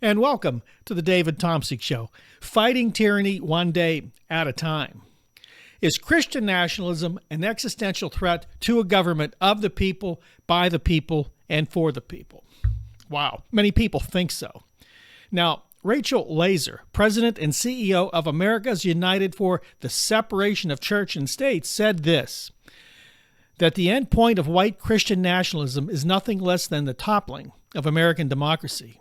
and welcome to the David Tomsic Show, fighting tyranny one day at a time. Is Christian nationalism an existential threat to a government of the people, by the people, and for the people? Wow, many people think so. Now, Rachel Laser, president and CEO of America's United for the Separation of Church and State, said this, that the end point of white Christian nationalism is nothing less than the toppling of American democracy.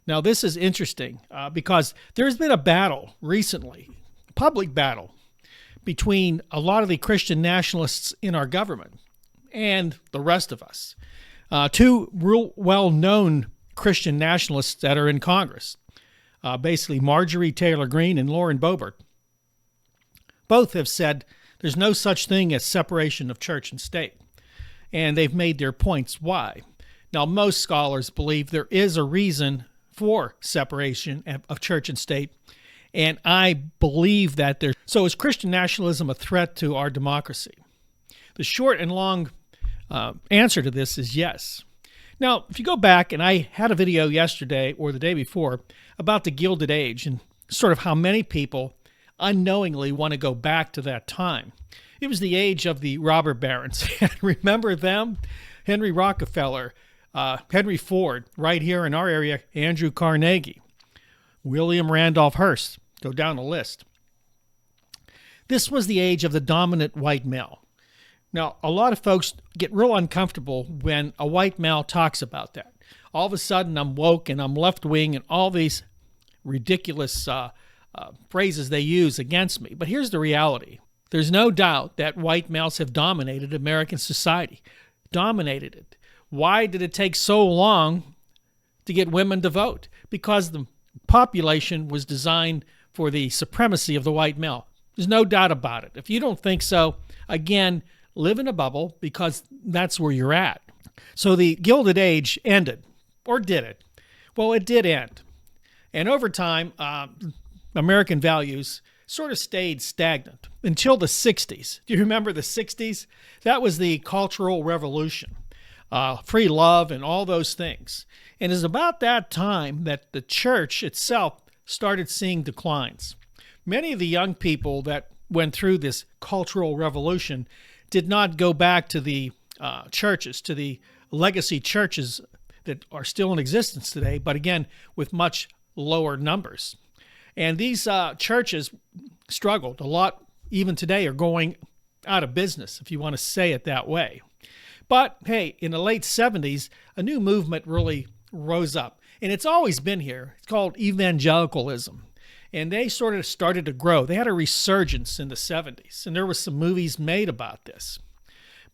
Now, this is interesting because there's been a battle recently, public battle, between a lot of the Christian nationalists in our government and the rest of us. Two real well-known Christian nationalists that are in Congress, basically Marjorie Taylor Greene and Lauren Boebert, both have said there's no such thing as separation of church and state. And they've made their points why. Now, most scholars believe there is a reason for separation of church and state, and I believe that there. So is Christian nationalism a threat to our democracy? The short and long answer to this is yes. Now, if you go back, and I had a video yesterday or the day before about the Gilded Age and sort of how many people unknowingly want to go back to that time. It was the age of the robber barons. Remember them? Henry Rockefeller, Henry Ford, right here in our area, Andrew Carnegie, William Randolph Hearst, go down the list. This was the age of the dominant white male. Now, a lot of folks get real uncomfortable when a white male talks about that. All of a sudden, I'm woke and I'm left-wing and all these ridiculous phrases they use against me. But here's the reality. There's no doubt that white males have dominated American society, dominated it. Why did it take so long to get women to vote? Because the population was designed for the supremacy of the white male. There's no doubt about it. If you don't think so, again, live in a bubble because that's where you're at. So the Gilded Age ended, or did it? Well, it did end. And over time, American values sort of stayed stagnant until the 60s. Do you remember the 60s? That was the Cultural Revolution, free love and all those things. And it's about that time that the church itself started seeing declines. Many of the young people that went through this Cultural Revolution did not go back to the churches, to the legacy churches that are still in existence today, but again, with much lower numbers. And these churches struggled a lot, even today, are going out of business, if you want to say it that way. But hey, in the late 70s, a new movement really rose up. And it's always been here. It's called evangelicalism. And they sort of started to grow. They had a resurgence in the 70s, and there were some movies made about this.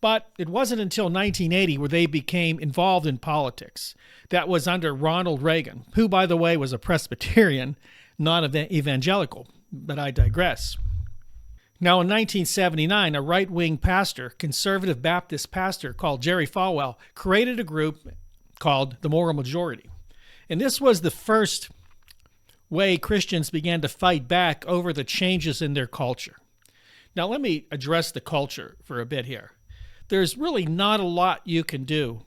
But it wasn't until 1980 where they became involved in politics. That was under Ronald Reagan, who, by the way, was a Presbyterian, not evangelical, but I digress. Now, in 1979, a right-wing pastor, conservative Baptist pastor called Jerry Falwell, created a group called the Moral Majority. And this was the first way Christians began to fight back over the changes in their culture. Now, let me address the culture for a bit here. There's really not a lot you can do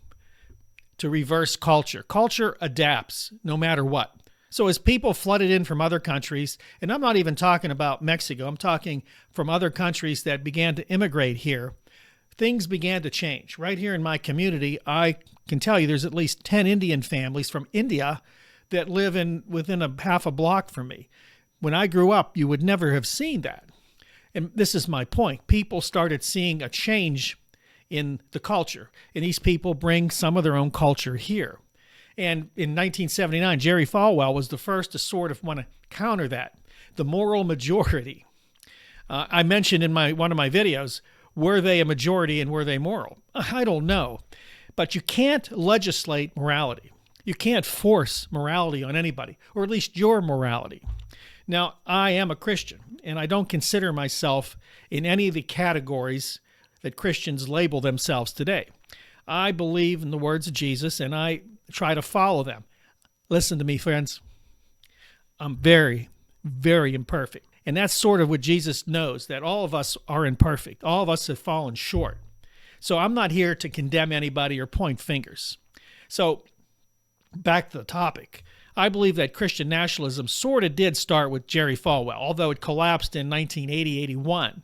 to reverse culture. Culture adapts no matter what. So as people flooded in from other countries, and I'm not even talking about Mexico, I'm talking from other countries that began to immigrate here, things began to change. Right here in my community, I can tell you there's at least 10 Indian families from India that live within a half a block from me. When I grew up, you would never have seen that. And this is my point. People started seeing a change in the culture, and these people bring some of their own culture here. And in 1979, Jerry Falwell was the first to sort of want to counter that, the moral majority. I mentioned in one of my videos, were they a majority and were they moral? I don't know. But you can't legislate morality. You can't force morality on anybody, or at least your morality. Now, I am a Christian, and I don't consider myself in any of the categories that Christians label themselves today. I believe in the words of Jesus, and I try to follow them. Listen to me, friends. I'm very, very imperfect. And that's sort of what Jesus knows, that all of us are imperfect. All of us have fallen short. So I'm not here to condemn anybody or point fingers. So back to the topic. I believe that Christian nationalism sort of did start with Jerry Falwell, although it collapsed in 1980-81.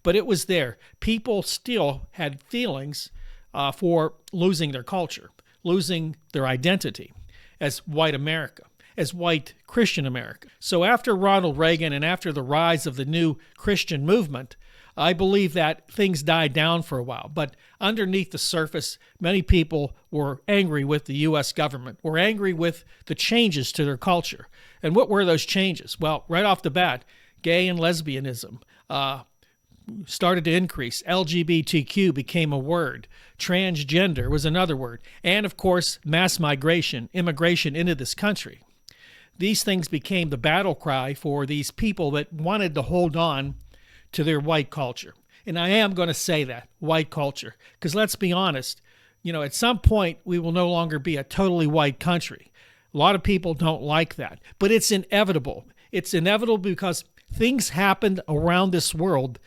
But it was there. People still had feelings for losing their culture, losing their identity as white America, as white Christian America. So after Ronald Reagan and after the rise of the new Christian movement, I believe that things died down for a while. But underneath the surface, many people were angry with the U.S. government, were angry with the changes to their culture. And what were those changes? Well, right off the bat, gay and lesbianism started to increase. LGBTQ became a word. Transgender was another word. And, of course, mass migration, immigration into this country. These things became the battle cry for these people that wanted to hold on to their white culture. And I am going to say that, white culture, because let's be honest, at some point we will no longer be a totally white country. A lot of people don't like that, but it's inevitable. It's inevitable because things happened around this world,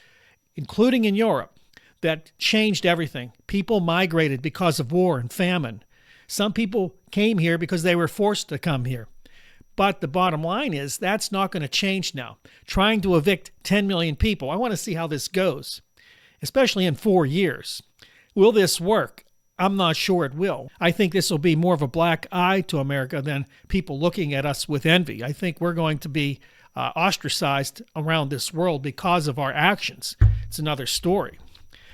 including in Europe, that changed everything. People migrated because of war and famine. Some people came here because they were forced to come here. But the bottom line is that's not going to change now. Trying to evict 10 million people, I want to see how this goes, especially in 4 years. Will this work? I'm not sure it will. I think this will be more of a black eye to America than people looking at us with envy. I think we're going to be ostracized around this world because of our actions. It's another story.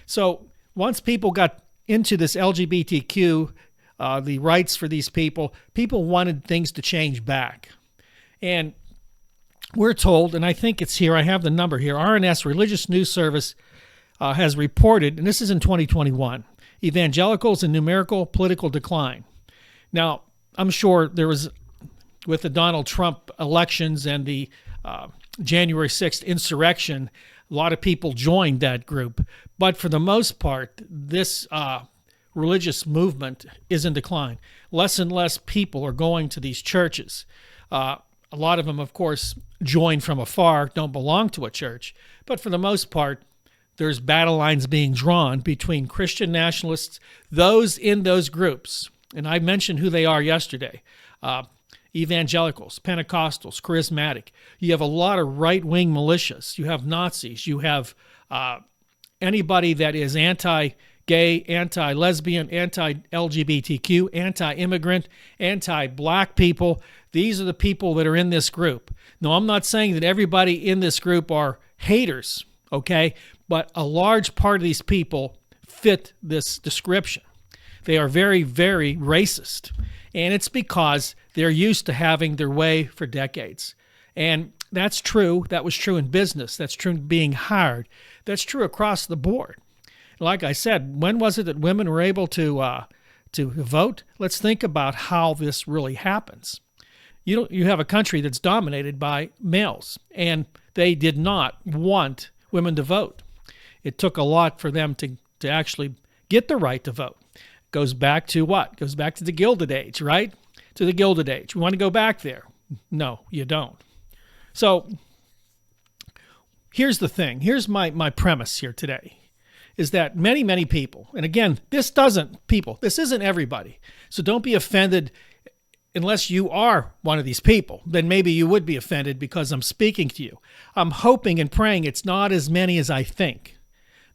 So once people got into this LGBTQ, the rights for these people wanted things to change back. And we're told, and I think it's here, I have the number here, RNS, Religious News Service, has reported, and this is in 2021, evangelicals in numerical political decline. Now, I'm sure there was, with the Donald Trump elections and the January 6th insurrection, a lot of people joined that group. But for the most part, this religious movement is in decline. Less and less people are going to these churches. A lot of them, of course, join from afar, don't belong to a church. But for the most part, there's battle lines being drawn between Christian nationalists, those in those groups. And I mentioned who they are yesterday. Evangelicals, Pentecostals, charismatic. You have a lot of right-wing militias. You have Nazis. You have anybody that is anti-gay, anti-lesbian, anti-LGBTQ, anti-immigrant, anti-black people. These are the people that are in this group. Now, I'm not saying that everybody in this group are haters, okay? But a large part of these people fit this description. They are very, very racist. And it's because they're used to having their way for decades. And that's true. That was true in business. That's true in being hired. That's true across the board. Like I said, when was it that women were able to vote? Let's think about how this really happens. You have a country that's dominated by males, and they did not want women to vote. It took a lot for them to actually get the right to vote. Goes back to what? Goes back to the Gilded Age, right? To the Gilded Age. We want to go back there? No, you don't. So here's the thing. Here's my premise here today, is that many, many people, and again, this isn't everybody. So don't be offended unless you are one of these people. Then maybe you would be offended because I'm speaking to you. I'm hoping and praying it's not as many as I think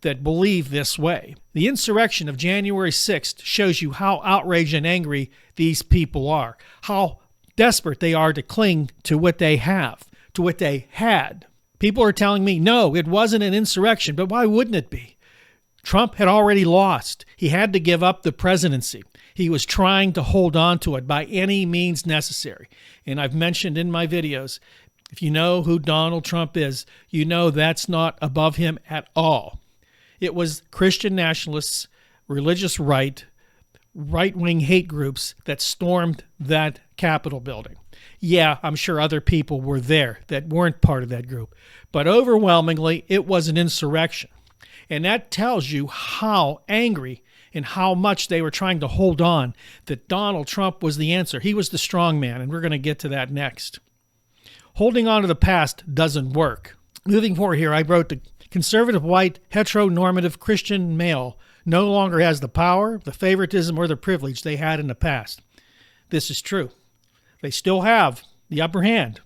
that believe this way. The insurrection of January 6th shows you how outraged and angry these people are, how desperate they are to cling to what they have, to what they had. People are telling me, no, it wasn't an insurrection, but why wouldn't it be? Trump had already lost. He had to give up the presidency. He was trying to hold on to it by any means necessary. And I've mentioned in my videos, if you know who Donald Trump is, you know that's not above him at all. It was Christian nationalists, religious right-wing hate groups that stormed that Capitol building. Yeah, I'm sure other people were there that weren't part of that group, but overwhelmingly it was an insurrection. And that tells you how angry and how much they were trying to hold on that Donald Trump was the answer. He was the strong man, and we're going to get to that next. Holding on to the past doesn't work. Moving forward here, I wrote the conservative, white, heteronormative Christian male no longer has the power, the favoritism, or the privilege they had in the past. This is true. They still have the upper hand,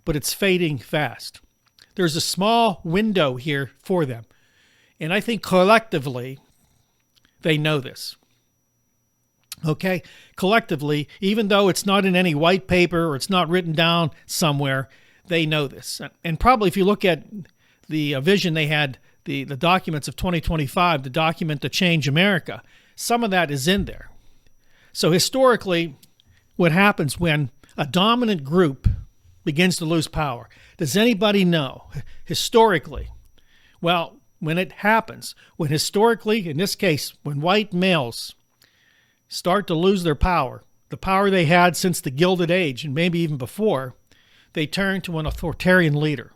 but it's fading fast. There's a small window here for them. And I think collectively, they know this. Okay? Collectively, even though it's not in any white paper or it's not written down somewhere, they know this. And probably if you look at the vision they had, the documents of 2025, the document to change America, some of that is in there. So historically, what happens when a dominant group begins to lose power? Does anybody know? Historically, well, when it happens, when historically, in this case, when white males start to lose their power, the power they had since the Gilded Age and maybe even before, they turn to an authoritarian leader.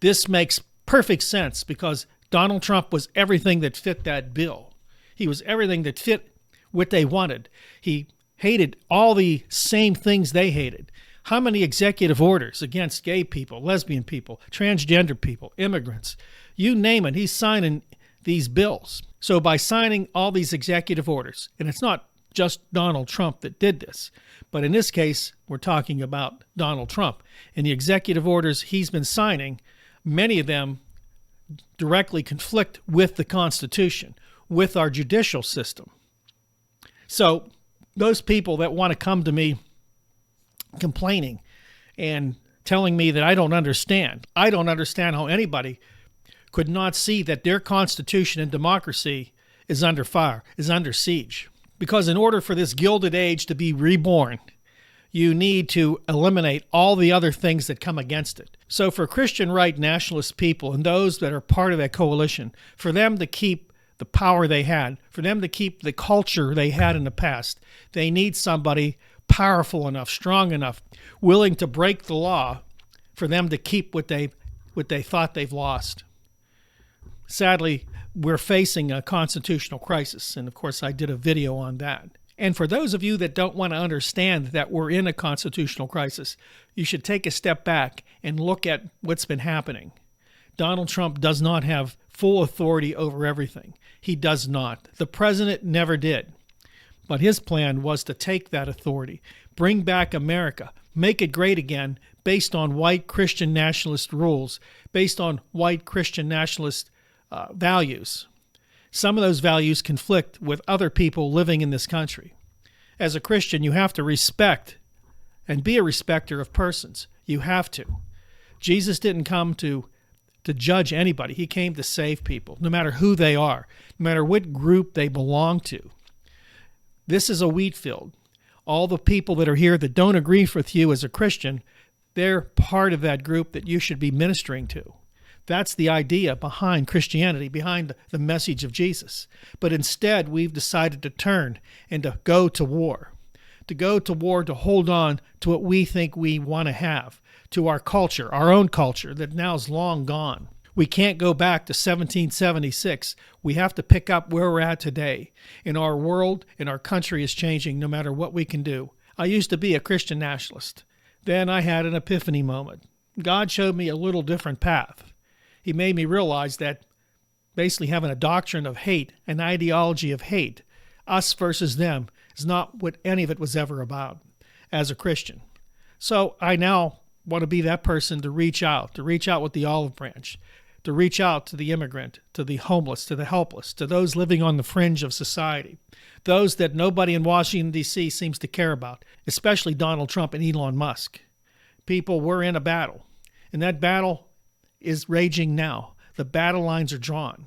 This makes perfect sense because Donald Trump was everything that fit that bill. He was everything that fit what they wanted. He hated all the same things they hated. How many executive orders against gay people, lesbian people, transgender people, immigrants, you name it, he's signing these bills. So by signing all these executive orders, and it's not just Donald Trump that did this, but in this case, we're talking about Donald Trump. And the executive orders he's been signing, many of them directly conflict with the Constitution, with our judicial system. So those people that want to come to me complaining and telling me that I don't understand how anybody could not see that their Constitution and democracy is under fire, is under siege. Because in order for this Gilded Age to be reborn, you need to eliminate all the other things that come against it. So for Christian right nationalist people and those that are part of that coalition, for them to keep the power they had, for them to keep the culture they had in the past, they need somebody powerful enough, strong enough, willing to break the law for them to keep what they thought they've lost. Sadly, we're facing a constitutional crisis, and of course I did a video on that. And for those of you that don't want to understand that we're in a constitutional crisis, you should take a step back and look at what's been happening. Donald Trump does not have full authority over everything. He does not. The president never did. But his plan was to take that authority, bring back America, make it great again based on white Christian nationalist rules, based on white Christian nationalist values. Some of those values conflict with other people living in this country. As a Christian, you have to respect and be a respecter of persons. You have to. Jesus didn't come to judge anybody. He came to save people, no matter who they are, no matter what group they belong to. This is a wheat field. All the people that are here that don't agree with you as a Christian, they're part of that group that you should be ministering to. That's the idea behind Christianity, behind the message of Jesus. But instead, we've decided to turn and to go to war. To go to war to hold on to what we think we want to have, to our culture, our own culture that now is long gone. We can't go back to 1776. We have to pick up where we're at today. And our world and our country is changing no matter what we can do. I used to be a Christian nationalist. Then I had an epiphany moment. God showed me a little different path. He made me realize that basically having a doctrine of hate, an ideology of hate, us versus them, is not what any of it was ever about as a Christian. So I now want to be that person to reach out with the olive branch, to reach out to the immigrant, to the homeless, to the helpless, to those living on the fringe of society, those that nobody in Washington, D.C. seems to care about, especially Donald Trump and Elon Musk. People, we're in a battle, and that battle is raging now. The battle lines are drawn.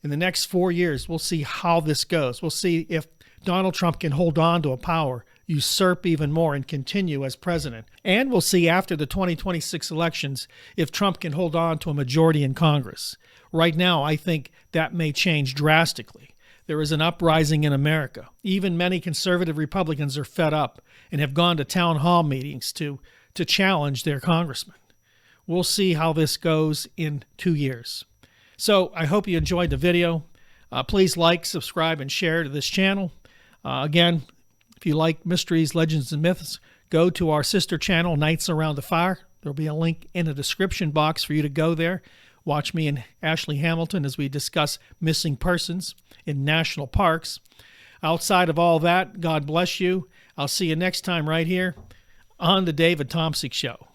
In the next 4 years, we'll see how this goes. We'll see if Donald Trump can hold on to a power, usurp even more, and continue as president. And we'll see after the 2026 elections if Trump can hold on to a majority in Congress. Right now, I think that may change drastically. There is an uprising in America. Even many conservative Republicans are fed up and have gone to town hall meetings to challenge their congressman. We'll see how this goes in 2 years. So I hope you enjoyed the video. Please like, subscribe, and share to this channel. Again, if you like mysteries, legends, and myths, go to our sister channel, Nights Around the Fire. There'll be a link in the description box for you to go there. Watch me and Ashley Hamilton as we discuss missing persons in national parks. Outside of all that, God bless you. I'll see you next time right here on the David Tomsic Show.